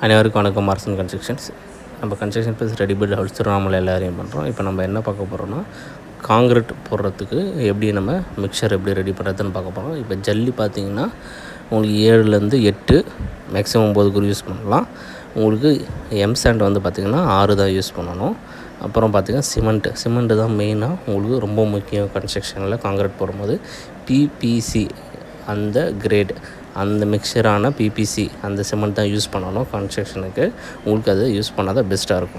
அனைவருக்கும் வணக்கம். Marson constructions. நம்ம construction plus ready built house திருவண்ணாமலையில் அரேஞ்ச் பண்ணுறோம். இப்போ நம்ம என்ன பார்க்க போகிறோம்னா, காங்கிரீட் போடுறதுக்கு எப்படி நம்ம மிக்சர் எப்படி ரெடி பண்ணுறதுன்னு பார்க்க போகிறோம். இப்போ ஜல்லி பார்த்திங்கன்னா உங்களுக்கு 7லேருந்து 8 மேக்ஸிமம் 9 கூட யூஸ் பண்ணலாம். உங்களுக்கு சாண்ட் வந்து பார்த்திங்கன்னா 6 தான் யூஸ் பண்ணணும். அப்புறம் பார்த்திங்கன்னா சிமெண்ட்டு தான் மெயினாக உங்களுக்கு ரொம்ப முக்கியம். கன்ஸ்ட்ரக்ஷனில் காங்கிரீட் போடும்போது பிபிசி அந்த கிரேட் அந்த மிக்சரான பிபிசி அந்த சிமெண்ட் தான் யூஸ் பண்ணணும் கன்ஸ்ட்ரக்ஷனுக்கு. உங்களுக்கு அது யூஸ் பண்ணால் தான் பெஸ்ட்டாக இருக்கும்.